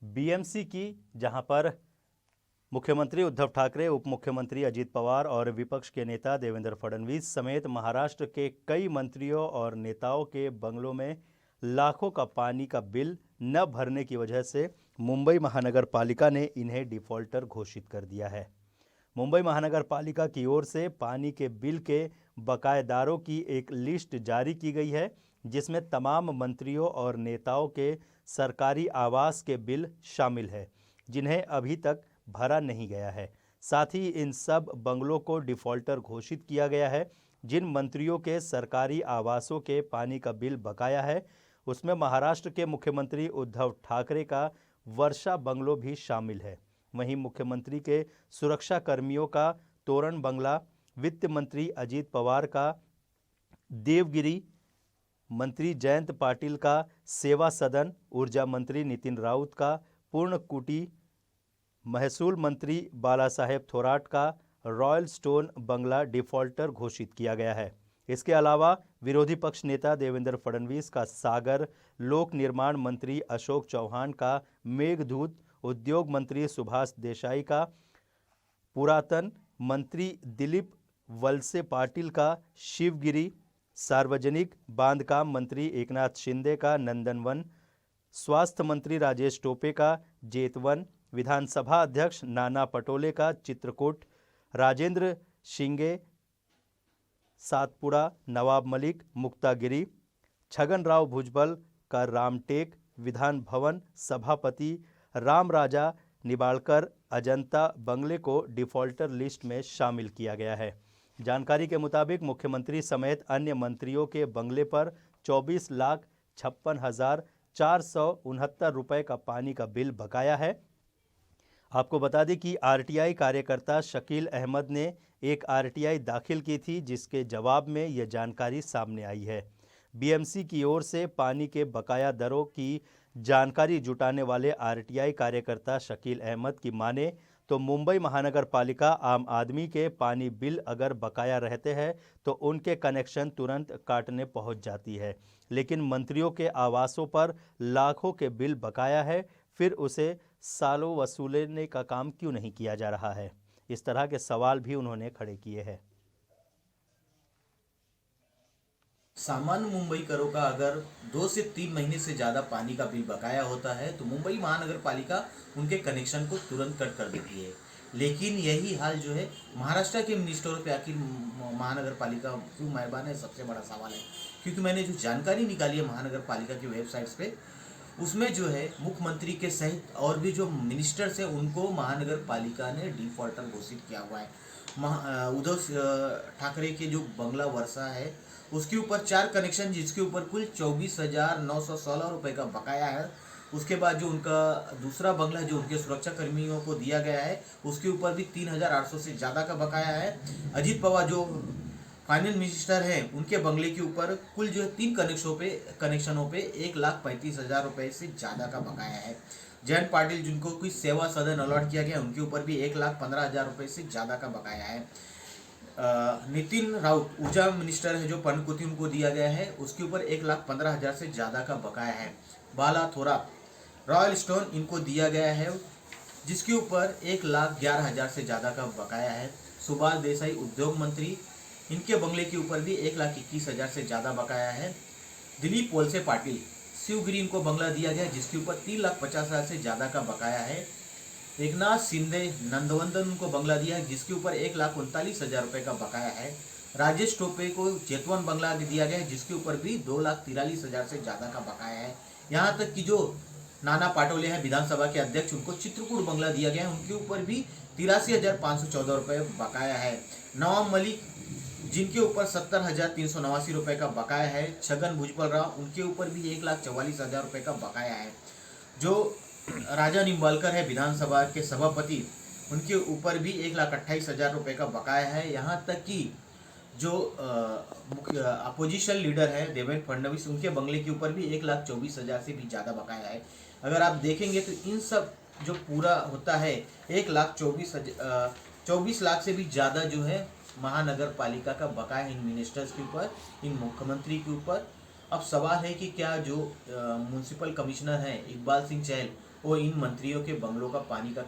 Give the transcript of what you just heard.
BMC की, जहां पर मुख्यमंत्री उद्धव ठाकरे, उप मुख्यमंत्री अजीत पवार और विपक्ष के नेता देवेंद्र फडणवीस समेत महाराष्ट्र के कई मंत्रियों और नेताओं के बंगलों में लाखों का पानी का बिल न भरने की वजह से मुंबई महानगर पालिका ने इन्हें डिफॉल्टर घोषित कर दिया है। मुंबई महानगर पालिका की ओर से पानी के बिल के बकायेदारों की एक लिस्ट जारी की गई है, जिसमें तमाम मंत्रियों और नेताओं के सरकारी आवास के बिल शामिल है, जिन्हें अभी तक भरा नहीं गया है। साथ ही इन सब बंगलों को डिफॉल्टर घोषित किया गया है। जिन मंत्रियों के सरकारी आवासों के पानी का बिल बकाया है, उसमें महाराष्ट्र के मुख्यमंत्री उद्धव ठाकरे का वर्षा बंगलो भी शामिल है। वहीं मुख्यमंत्री के सुरक्षा कर्मियों का तोरण बंगला, वित्त मंत्री अजीत पवार का देवगिरी, मंत्री जयंत पाटिल का सेवा सदन, ऊर्जा मंत्री नितिन राउत का पूर्णकुटी, महसूल मंत्री बालासाहेब थोराट का रॉयल स्टोन बंगला डिफॉल्टर घोषित किया गया है। इसके अलावा विरोधी पक्ष नेता देवेंद्र फडणवीस का सागर, लोक निर्माण मंत्री अशोक चौहान का मेघदूत, उद्योग मंत्री सुभाष देसाई का पुरातन, मंत्री दिलीप वलसे पाटिल का शिवगिरी, सार्वजनिक बांधकाम मंत्री एकनाथ शिंदे का नंदनवन, स्वास्थ्य मंत्री राजेश टोपे का जेतवन, विधानसभा अध्यक्ष नाना पटोले का चित्रकूट, राजेंद्र शिंगे सातपुड़ा, नवाब मलिक मुक्तागिरी, छगन राव भुजबल का रामटेक, विधान भवन सभापति राम राजा निबाड़कर अजंता बंगले को डिफॉल्टर लिस्ट में शामिल किया गया है। जानकारी के मुताबिक मुख्यमंत्री समेत अन्य मंत्रियों के बंगले पर 24,56,469 रुपए का पानी का बिल बकाया है। आपको बता दें कि आरटीआई कार्यकर्ता शकील अहमद ने एक आरटीआई दाखिल की थी, जिसके जवाब में यह जानकारी सामने आई है। बीएमसी की ओर से पानी के बकाया दरों की जानकारी जुटाने वाले आरटीआई कार्यकर्ता शकील अहमद की माने तो मुंबई महानगर पालिका आम आदमी के पानी बिल अगर बकाया रहते हैं तो उनके कनेक्शन तुरंत काटने पहुंच जाती है, लेकिन मंत्रियों के आवासों पर लाखों के बिल बकाया है, फिर उसे सालों वसूलने का काम क्यों नहीं किया जा रहा है। इस तरह के सवाल भी उन्होंने खड़े किए हैं। सामान्य मुंबईकरों का अगर 2 से 3 महीने से ज़्यादा पानी का बिल बकाया होता है तो मुंबई महानगर पालिका उनके कनेक्शन को तुरंत कट कर देती है। लेकिन यही हाल जो है महाराष्ट्र के मिनिस्टरों पे आखिर महानगर पालिका क्यों मेहरबान है, सबसे बड़ा सवाल है। क्योंकि मैंने जो जानकारी निकाली है महानगर पालिका की वेबसाइट्स पे, उसमें जो है मुख्यमंत्री के सहित और भी जो मिनिस्टर्स हैं उनको महानगर पालिका ने डिफॉल्टर घोषित किया हुआ है। उद्धव ठाकरे के जो बंगला वर्षा है उसके ऊपर 4 कनेक्शन, जिसके ऊपर कुल 24,916 रुपये का बकाया है। उसके बाद जो उनका दूसरा बंगला जो उनके सुरक्षा कर्मियों को दिया गया है उसके ऊपर भी 3,800 से ज़्यादा का बकाया है। अजीत पवार जो फाइनेंस मिनिस्टर हैं उनके बंगले के ऊपर कुल जो है 3 कनेक्शनों पे 1,35,000 रुपये से ज़्यादा का बकाया है। जयंत पाटिल जिनको कोई सेवा सदन अलॉट किया गया उनके ऊपर भी 1,15,000 रुपये से ज़्यादा का बकाया है। नितिन राउत ऊर्जा मिनिस्टर है जो पर्णकुटी उनको दिया गया है, उसके ऊपर 1,15,000 से ज़्यादा का बकाया है। बाला थोराट रॉयल स्टोन इनको दिया गया है, जिसके ऊपर 1,11,000 से ज़्यादा का बकाया है। सुभाष देसाई उद्योग मंत्री, इनके बंगले के ऊपर भी 1,21,000 से ज़्यादा बकाया है। दिलीप वलसे पाटिल शिवगिरी इनको बंगला दिया गया जिसके ऊपर 3,50,000 से ज़्यादा का बकाया है। एकनाथ शिंदे नंदवंदन उनको बंगला दिया है जिसके ऊपर 1,39,000 रुपये का बकाया है। राजेश टोपे को जेतवन बंगला दिया गया है जिसके ऊपर भी 2,43,000 से ज़्यादा का बकाया है। यहाँ तक कि जो नाना पटोले हैं विधानसभा के अध्यक्ष, उनको चित्रकूट बंगला दिया गया है, उनके ऊपर भी 83,514 रुपये बकाया है। नवाब मलिक जिनके ऊपर 70,389 रुपये का बकाया है। छगन भुजबल राव उनके ऊपर भी 1,44,000 रुपये का बकाया है। जो राजा निम्बालकर है विधानसभा के सभापति, उनके ऊपर भी 1,28,000 रुपये का बकाया है। यहाँ तक कि जो मुख्य अपोजिशन लीडर है देवेंद्र फडणवीस, उनके बंगले के ऊपर भी 1,24,000 से भी ज़्यादा बकाया है। अगर आप देखेंगे तो इन सब जो पूरा होता है 1,24,000 लाख से भी ज़्यादा जो है महानगर पालिका का बकाया इन मिनिस्टर्स के ऊपर, इन मुख्यमंत्री के ऊपर। अब सवाल है कि क्या जो म्यूनसिपल कमिश्नर हैं इकबाल सिंह चहल, वो इन मंत्रियों के बंगलों का पानी का